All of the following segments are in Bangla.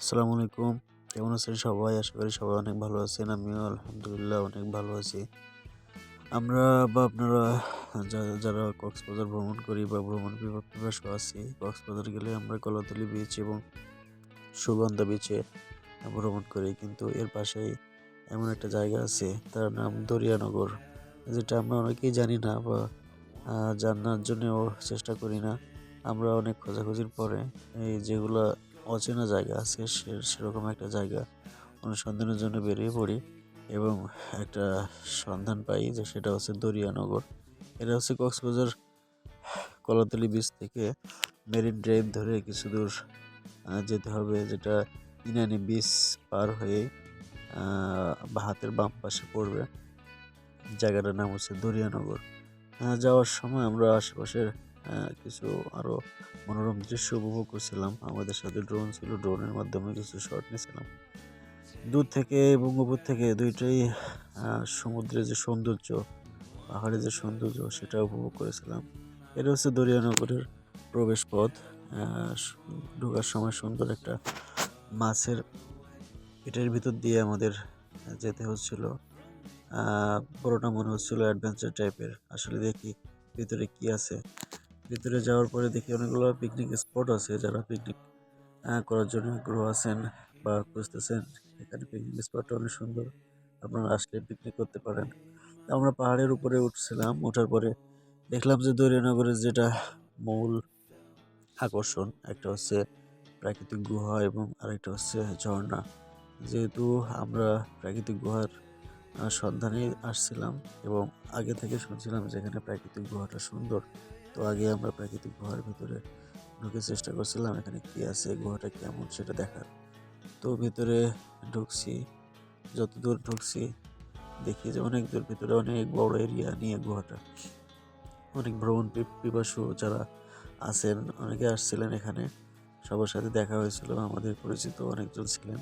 আসসালামু আলাইকুম। কেমন আছেন সবাই? আশা করি সবাই অনেক ভালো আছেন। আমিও আলহামদুলিল্লাহ অনেক ভালো আছি। আমরা বা আপনারা যারা কক্সবাজার ভ্রমণ করি বা ভ্রমণ পিপাসু আছি, কক্সবাজার গেলে আমরা কলাতলী বিচ এবং সুগন্ধা বিচে ভ্রমণ করি। কিন্তু এর পাশেই এমন একটা জায়গা আছে, তার নাম দরিয়ানগর। যেটা আমরা অনেকেই জানি না বা জানার জন্যও চেষ্টা করি না। আমরা অনেক খোঁজাখুঁজির পরে এই যেগুলা অচেনা জায়গা আছে সেরকম একটা জায়গা অনুসন্ধানের জন্য বেরিয়ে পড়ি এবং একটা সন্ধান পাই যে সেটা হচ্ছে দরিয়ানগর। এটা হচ্ছে কক্সবাজার কলাতলী বিচ থেকে মেরিন ড্রাইভ ধরে কিছু দূর যেতে হবে, যেটা ইনানি বিচ পার হয়ে হাতের বাম পাশে পড়বে। জায়গাটার নাম হচ্ছে দরিয়ানগর। যাওয়ার সময় আমরা আশেপাশের কিছু আরো মনোরম দৃশ্য উপভোগ করছিলাম। আমাদের সাথে ড্রোন ছিল, ড্রোনের মাধ্যমে কিছু শট নিয়েছিলাম দূর থেকে এবং উপর থেকে দুইটাই। সমুদ্রের যে সৌন্দর্য, পাহাড়ের যে সৌন্দর্য, সেটা উপভোগ করেছিলাম। এটা হচ্ছে দরিয়ানগরের প্রবেশ পথ। ঢোকার সময় সুন্দর একটা মাছের পেটের ভিতর দিয়ে আমাদের যেতে হচ্ছিল। পুরোটা মনে হচ্ছিল অ্যাডভেঞ্চার টাইপের। আসলে দেখি ভিতরে কি আছে। ভিতরে যাওয়ার পরে দেখি অনেকগুলো পিকনিক স্পট আছে। যারা পিকনিক করার জন্য আগ্রহ আছেন বা খুঁজতেছেন, এখানে পিকনিক স্পটটা অনেক সুন্দর। আপনারা আসলে পিকনিক করতে পারেন। আমরা পাহাড়ের উপরে উঠছিলাম, ওঠার পরে দেখলাম যে দরিয়ানগরের যেটা মূল আকর্ষণ, একটা হচ্ছে প্রাকৃতিক গুহা এবং আরেকটা হচ্ছে ঝর্ণা। যেহেতু আমরা প্রাকৃতিক গুহার সন্ধানে আসছিলাম এবং আগে থেকে শুনছিলাম যে এখানে প্রাকৃতিক গুহাটা সুন্দর, তো আগে আমরা প্রাকৃতিক গুহার ভিতরে ঢুকে চেষ্টা করছিলাম এখানে কি আছে, গুহাটা কেমন সেটা দেখার। তো ভিতরে ঢুকছি, যত দূর ঢুকছি দেখি যে অনেক দূর ভিতরে অনেক বড় এরিয়া নিয়ে গুহাটা। অনেক ভ্রমণ পিপাসু যারা আছেন অনেকে আসছিলেন এখানে, সবার সাথে দেখা হয়েছিল, আমাদের পরিচিত অনেকজন ছিলেন।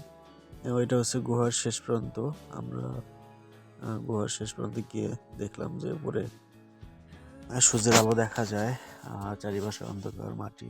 এবং এটা হচ্ছে গুহার শেষ প্রান্ত। আমরা গুহার শেষ প্রান্তে গিয়ে দেখলাম যে উপরে সূর্যের আলো দেখা যায়, চারিপাশে অন্ধকার মাটি।